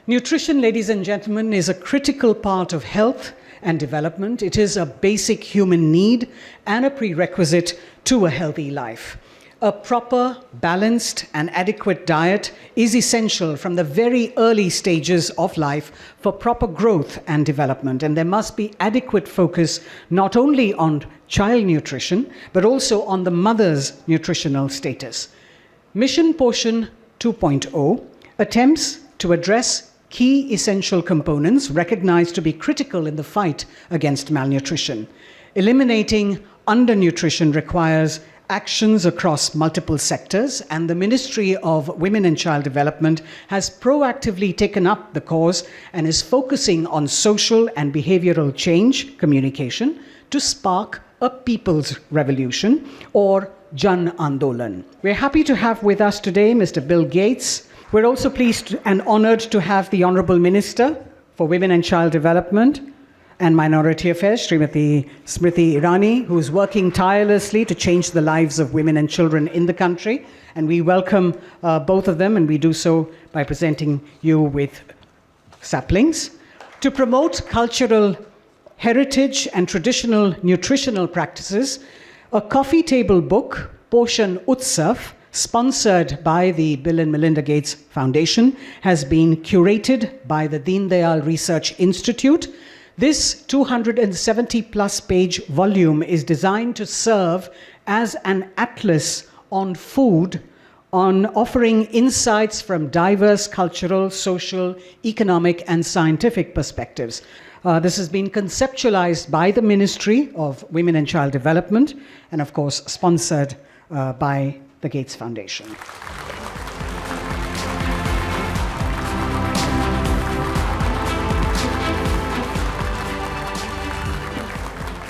Nutrition, ladies and gentlemen, is a critical part of health and development. It is a basic human need and a prerequisite to a healthy life. A proper, balanced, and adequate diet is essential from the very early stages of life for proper growth and development. And there must be adequate focus not only on child nutrition, but also on the mother's nutritional status. Mission Poshan 2.0 attempts to address key essential components recognized to be critical in the fight against malnutrition. Eliminating undernutrition requires actions across multiple sectors, and the Ministry of Women and Child Development has proactively taken up the cause and is focusing on social and behavioral change communication to spark a people's revolution, or Jan Andolan. We're happy to have with us today Mr. Bill Gates. We're also pleased and honored to have the Honorable Minister for Women and Child Development and Minority Affairs, Srimati Smriti Irani, who is working tirelessly to change the lives of women and children in the country. And we welcome both of them, and we do so by presenting you with saplings. To promote cultural heritage and traditional nutritional practices, a coffee table book, Poshan Utsav, sponsored by the Bill and Melinda Gates Foundation, has been curated by the Deen Dayal Research Institute. This 270-plus page volume is designed to serve as an atlas on food, on offering insights from diverse cultural, social, economic, and scientific perspectives. This has been conceptualized by the Ministry of Women and Child Development and, of course, sponsored by the Gates Foundation.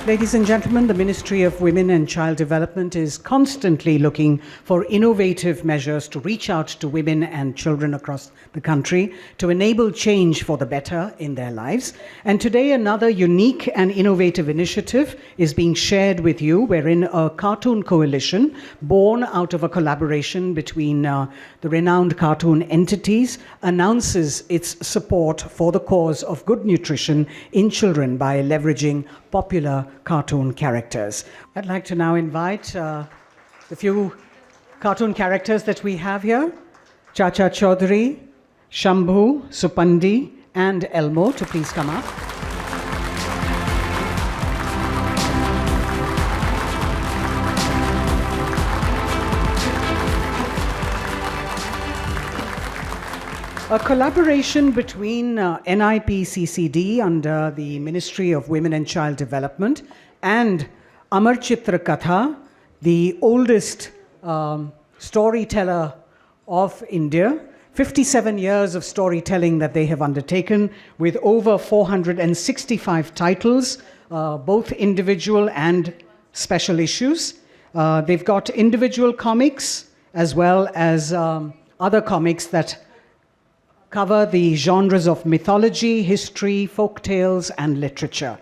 Ladies and gentlemen, the Ministry of Women and Child Development is constantly looking for innovative measures to reach out to women and children across the country to enable change for the better in their lives. And today, another unique and innovative initiative is being shared with you, wherein a cartoon coalition born out of a collaboration between the renowned cartoon entities announces its support for the cause of good nutrition in children by leveraging popular cartoon characters. I'd like to now invite the few cartoon characters that we have here, Chacha Chaudhary, Shambhu, Supandi, and Elmo, to please come up. A collaboration between NIPCCD under the Ministry of Women and Child Development and Amar Chitra Katha, the oldest storyteller of India. 57 years of storytelling that they have undertaken with over 465 titles, both individual and special issues. They've got individual comics as well as other comics that cover the genres of mythology, history, folk tales, and literature.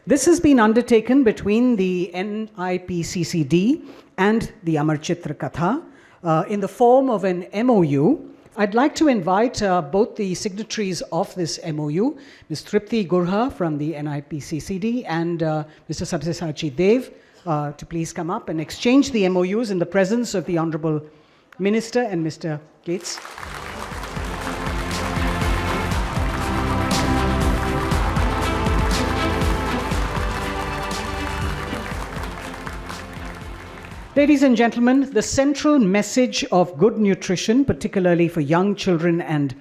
This has been undertaken between the NIPCCD and the Amar Chitra Katha in the form of an MOU. I'd like to invite both the signatories of this MOU, Ms. Tripti Gurha from the NIPCCD and Mr. Sabyasachi Dev, to please come up and exchange the MOUs in the presence of the Honorable Minister and Mr. Gates. Ladies and gentlemen, the central message of good nutrition, particularly for young children and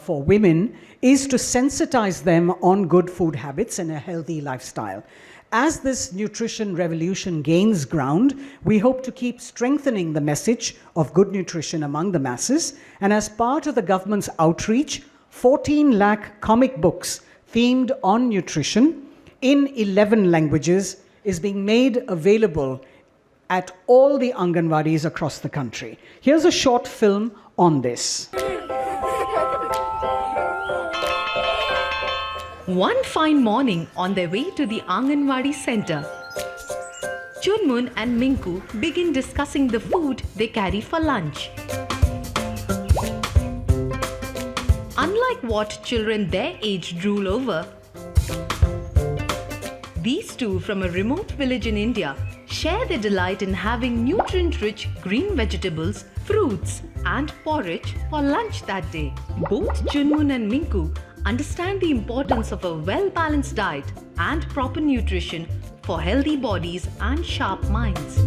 for women, is to sensitize them on good food habits and a healthy lifestyle. As this nutrition revolution gains ground, we hope to keep strengthening the message of good nutrition among the masses. And as part of the government's outreach, 14 lakh comic books themed on nutrition in 11 languages is being made available at all the Anganwadis across the country. Here's a short film on this. One fine morning on their way to the Anganwadi center, Chunmun and Minku begin discussing the food they carry for lunch. unlike what children their age drool over. These two from a remote village in India share their delight in having nutrient-rich green vegetables, fruits and porridge for lunch that day. Both Chunmun and Minku understand the importance of a well-balanced diet and proper nutrition for healthy bodies and sharp minds.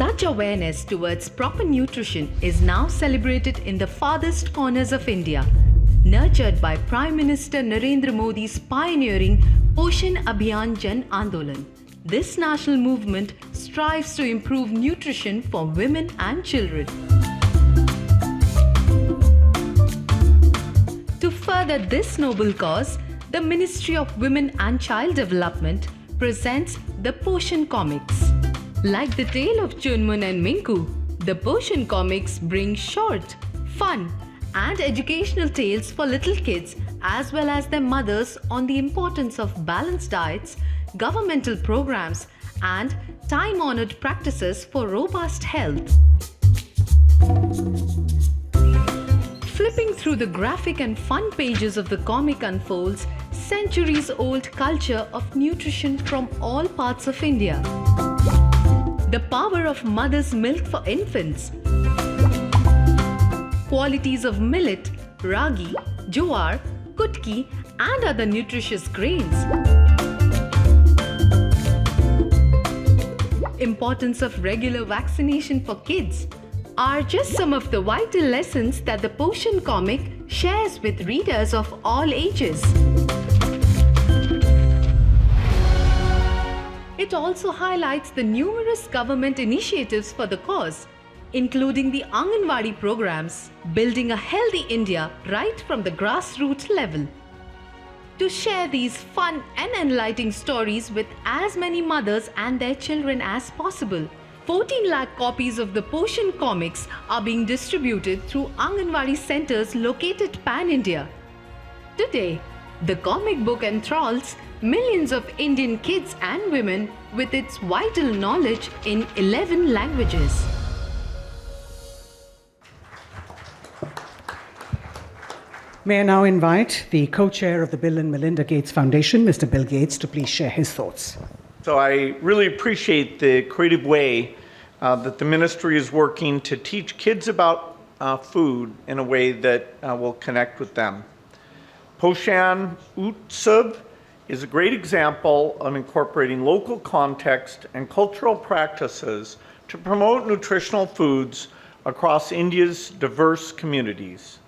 Such awareness towards proper nutrition is now celebrated in the farthest corners of India, nurtured by Prime Minister Narendra Modi's pioneering Poshan Abhiyan Jan Andolan. This national movement strives to improve nutrition for women and children. To further this noble cause, the Ministry of Women and Child Development presents the Poshan Comics. Like the tale of Chunmun and Minku, the Poshan Comics bring short, fun, and educational tales for little kids as well as their mothers on the importance of balanced diets, governmental programs, and time-honored practices for robust health. Flipping through the graphic and fun pages of the comic unfolds centuries-old culture of nutrition from all parts of India. The power of mother's milk for infants, qualities of millet, ragi, jowar, kutki, and other nutritious grains. Importance of regular vaccination for kids are just some of the vital lessons that the Poshan comic shares with readers of all ages. It also highlights the numerous government initiatives for the cause, including the Anganwadi programs, building a healthy India right from the grassroots level. To share these fun and enlightening stories with as many mothers and their children as possible, 14 lakh copies of the Poshan comics are being distributed through Anganwadi centers located pan-India. Today, the comic book enthralls millions of Indian kids and women with its vital knowledge in 11 languages. May I now invite the co-chair of the Bill and Melinda Gates Foundation, Mr. Bill Gates, to please share his thoughts. So I really appreciate the creative way that the ministry is working to teach kids about food in a way that will connect with them. Poshan Utsav is a great example of incorporating local context and cultural practices to promote nutritional foods across India's diverse communities.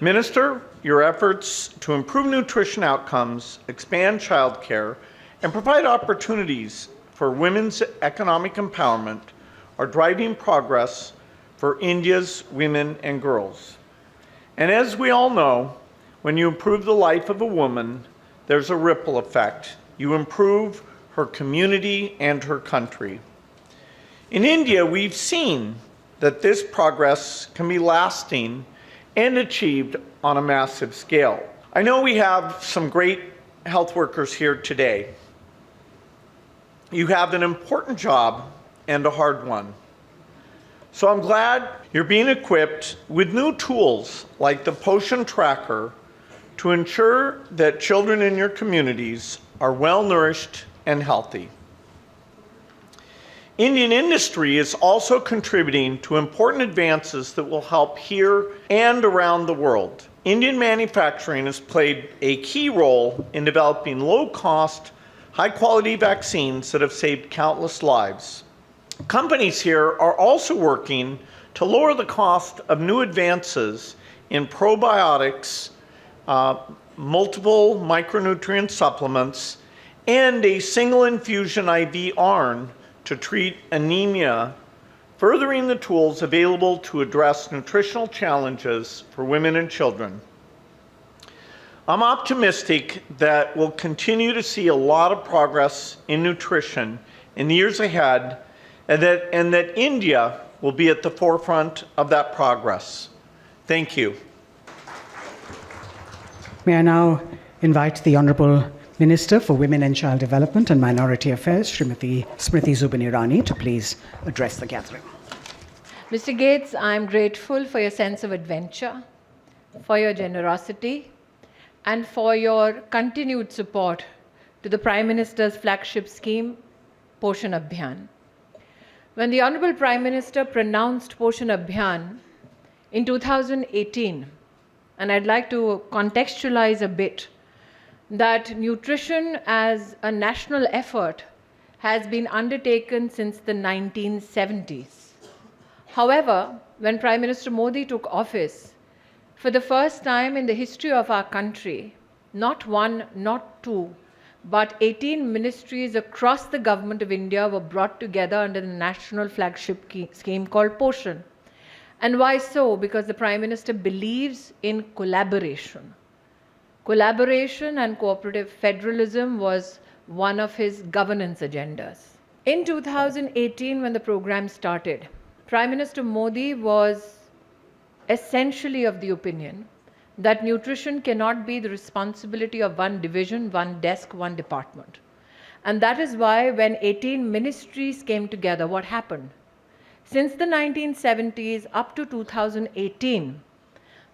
Minister, your efforts to improve nutrition outcomes, expand childcare, and provide opportunities for women's economic empowerment are driving progress for India's women and girls. And as we all know, when you improve the life of a woman, there's a ripple effect. You improve her community and her country. In India, we've seen that this progress can be lasting and achieved on a massive scale. I know we have some great health workers here today. You have an important job and a hard one. So I'm glad you're being equipped with new tools like the Poshan Tracker to ensure that children in your communities are well nourished and healthy. Indian industry is also contributing to important advances that will help here and around the world. Indian manufacturing has played a key role in developing low-cost, high-quality vaccines that have saved countless lives. Companies here are also working to lower the cost of new advances in probiotics, multiple micronutrient supplements, and a single infusion IV iron to treat anemia, furthering the tools available to address nutritional challenges for women and children. I'm optimistic that we'll continue to see a lot of progress in nutrition in the years ahead, and that India will be at the forefront of that progress. Thank you. May I now invite the Honourable Minister for Women and Child Development and Minority Affairs, Srimati Smriti Zubin Irani, to please address the gathering. Mr. Gates, I'm grateful for your sense of adventure, for your generosity, and for your continued support to the Prime Minister's flagship scheme, Poshan Abhiyan. When the Honorable Prime Minister pronounced Poshan Abhiyan in 2018, and I'd like to contextualize a bit, that nutrition as a national effort has been undertaken since the 1970s. However, when Prime Minister Modi took office, for the first time in the history of our country, not one, not two, but 18 ministries across the government of India were brought together under the national flagship scheme called Poshan. And why so? Because the Prime Minister believes in collaboration. Collaboration and cooperative federalism was one of his governance agendas. In 2018, when the program started, Prime Minister Modi was essentially of the opinion that nutrition cannot be the responsibility of one division, one desk, one department. And that is why when 18 ministries came together, what happened? Since the 1970s up to 2018,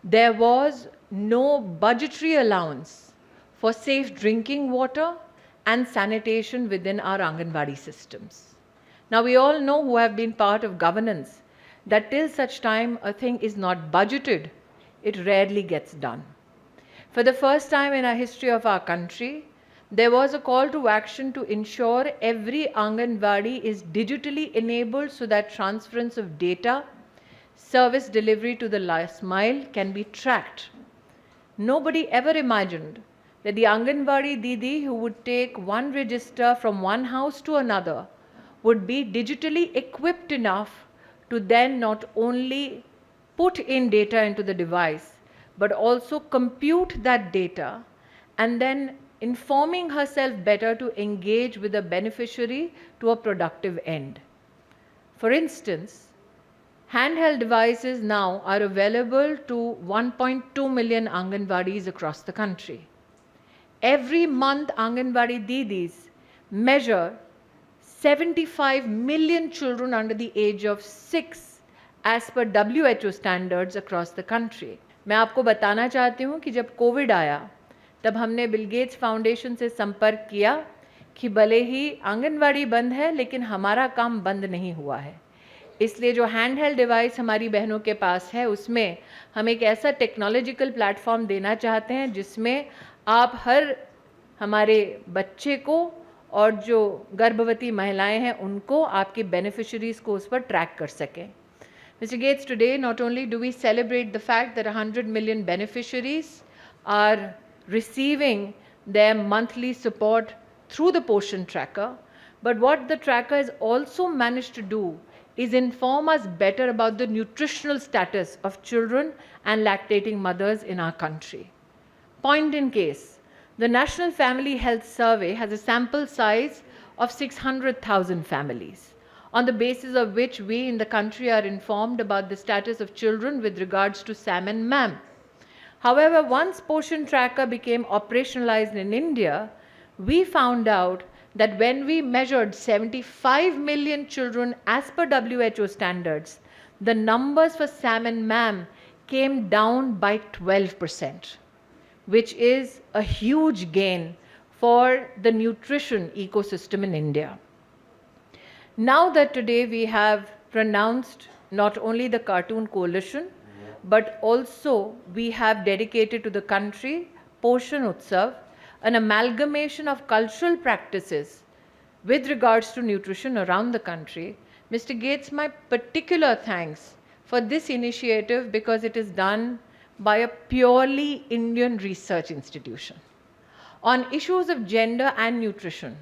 there was no budgetary allowance for safe drinking water and sanitation within our Anganwadi systems. Now, we all know who have been part of governance that till such time a thing is not budgeted, it rarely gets done. For the first time in our history of our country, there was a call to action to ensure every Anganwadi is digitally enabled so that transference of data, service delivery to the last mile can be tracked. Nobody ever imagined that the Anganwadi Didi who would take one register from one house to another would be digitally equipped enough to then not only put in data into the device, but also compute that data and then informing herself better to engage with the beneficiary to a productive end. For instance, handheld devices now are available to 1.2 million Anganwadis across the country. Every month, Anganwadi Didis measure 75 million children under the age of 6 as per WHO standards across the country. मैं आपको बताना चाहती हूँ कि जब Covid आया तब हमने बिल गेट्स फाउंडेशन से संपर्क किया कि भले ही आंगनवाड़ी बंद है लेकिन हमारा काम बंद नहीं हुआ है, इसलिए जो हैंड हेल्ड डिवाइस हमारी बहनों के पास है उसमें हम एक ऐसा टेक्नोलॉजिकल प्लेटफॉर्म देना चाहते हैं जिसमें आप हर हमारे बच्चे को और जो गर्भवती महिलाएं हैं उनको आपके बेनिफिशरीज को उस पर ट्रैक कर सकें. Mr. Gates, today not only do we celebrate the fact that 100 million beneficiaries are receiving their monthly support through the Poshan tracker, but what the tracker has also managed to do is inform us better about the nutritional status of children and lactating mothers in our country. Point in case, the National Family Health Survey has a sample size of 600,000 families, on the basis of which we in the country are informed about the status of children with regards to SAM and MAM. However, once Poshan Tracker became operationalized in India, we found out that when we measured 75 million children as per WHO standards, the numbers for SAM and MAM came down by 12%, which is a huge gain for the nutrition ecosystem in India. Now that today we have pronounced not only the Cartoon Coalition, but also we have dedicated to the country Poshan Utsav, an amalgamation of cultural practices with regards to nutrition around the country. Mr. Gates, my particular thanks for this initiative because it is done by a purely Indian research institution. On issues of gender and nutrition,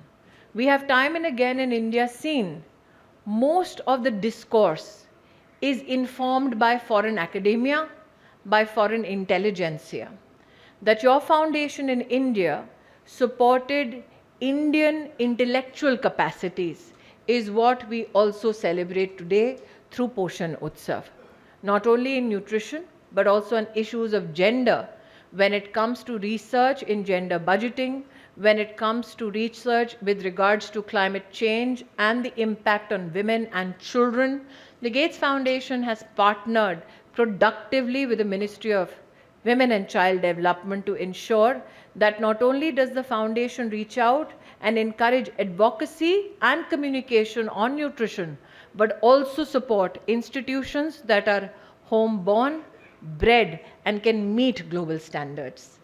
we have time and again in India seen most of the discourse is informed by foreign academia, by foreign intelligentsia. That your foundation in India supported Indian intellectual capacities is what we also celebrate today through Poshan Utsav. Not only in nutrition, but also on issues of gender, when it comes to research in gender budgeting, when it comes to research with regards to climate change and the impact on women and children. The Gates Foundation has partnered productively with the Ministry of women and child development to ensure that not only does the foundation reach out and encourage advocacy and communication on nutrition, but also support institutions that are home-born, bred, and can meet global standards.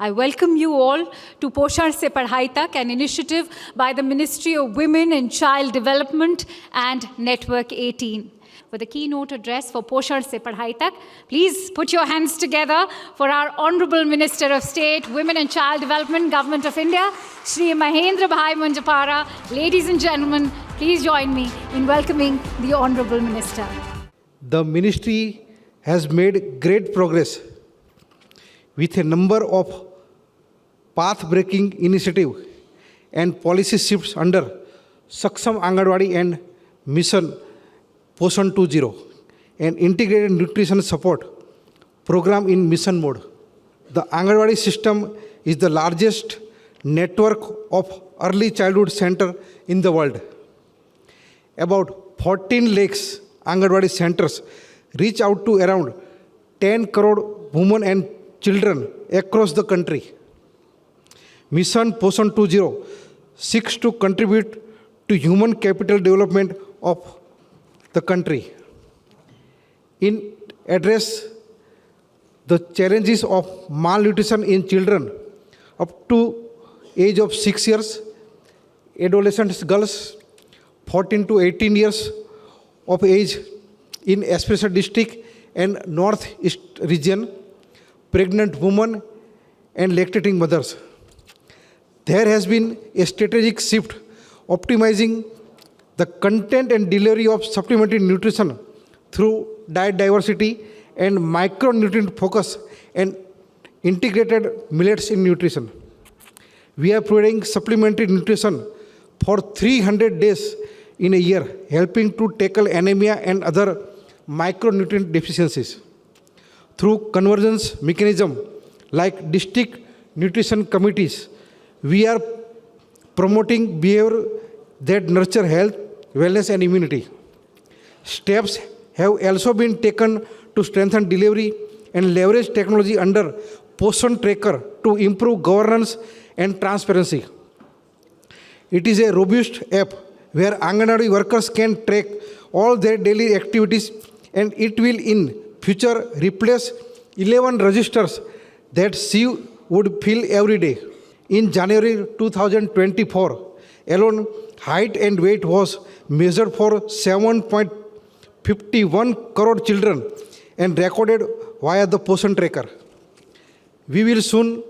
I welcome you all to Poshan Se Padhai Tak, an initiative by the Ministry of Women and Child Development and Network 18. For the keynote address for Poshan Se Padhai Tak, please put your hands together for our Honorable Minister of State, Women and Child Development, Government of India, Shri Mahendra Bhai Manjapara. Ladies and gentlemen, please join me in welcoming the Honorable Minister. The ministry has made great progress with a number of path-breaking initiatives and policy shifts under Saksham Anganwadi and Mission Poshan 2.0, an integrated nutrition support program in mission mode. The Anganwadi system is the largest network of early childhood center in the world. About 14 lakhs Anganwadi centers reach out to around 10 crore women and children across the country. Mission Poshan 2.0 seeks to contribute to human capital development of the country. In address the challenges of malnutrition in children up to age of 6 years, adolescent girls 14 to 18 years of age in Especially district and Northeast region, pregnant women and lactating mothers. There has been a strategic shift optimizing the content and delivery of supplementary nutrition through diet diversity and micronutrient focus and integrated millets in nutrition. We are providing supplementary nutrition for 300 days in a year, helping to tackle anemia and other micronutrient deficiencies. Through convergence mechanism like district nutrition committees, we are promoting behavior that nurture health, wellness and immunity. Steps have also been taken to strengthen delivery and leverage technology under Poshan Tracker to improve governance and transparency. It is a robust app where Anganwadi workers can track all their daily activities, and it will in future replace 11 registers that she would fill every day. In January 2024 alone, height and weight was measured for 7.51 crore children and recorded via the Poshan Tracker. We will soon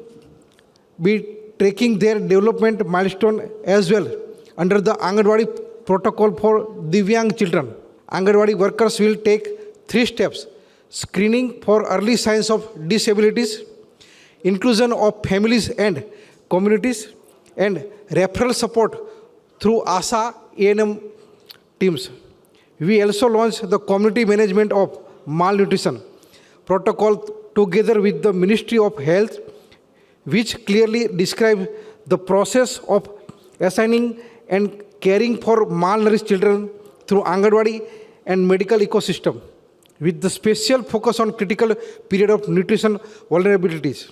be tracking their development milestone as well under the Anganwadi protocol for Divyang children. Anganwadi workers will take 3 steps: screening for early signs of disabilities, inclusion of families and communities, and referral support through ASA A&M teams. We also launched the community management of malnutrition protocol together with the Ministry of Health, which clearly describes the process of assigning and caring for malnourished children through Anganwadi and medical ecosystem, with the special focus on critical period of nutrition vulnerabilities.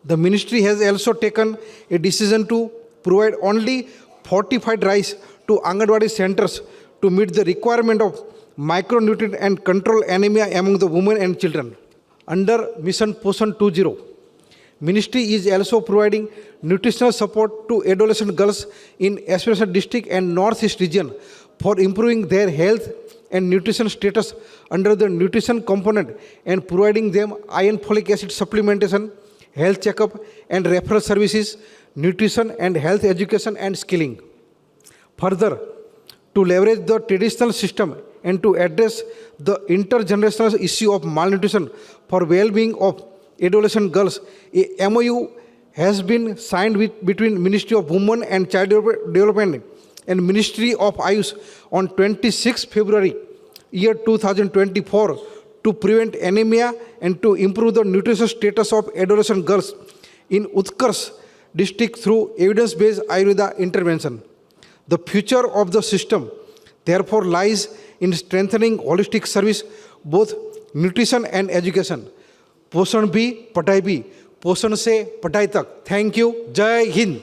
The ministry has also taken a decision to provide only fortified rice to Anganwadi centers to meet the requirement of micronutrient and control anemia among the women and children. Under Mission Poshan 2.0, ministry is also providing nutritional support to adolescent girls in Especially district and Northeast region for improving their health and nutrition status under the nutrition component and providing them iron folic acid supplementation, health checkup and referral services, nutrition and health education and skilling. Further, to leverage the traditional system and to address the intergenerational issue of malnutrition for well-being of adolescent girls, a MOU has been signed between Ministry of Women and Child Development and Ministry of Ayush on 26 February year 2024 to prevent anemia and to improve the nutrition status of adolescent girls in Utkarsh district through evidence-based Ayurveda intervention. The future of the system therefore lies in strengthening holistic service, both nutrition and education. पोषण भी पढ़ाई भी, पोषण से पढ़ाई तक. Thank you. Jai Hind.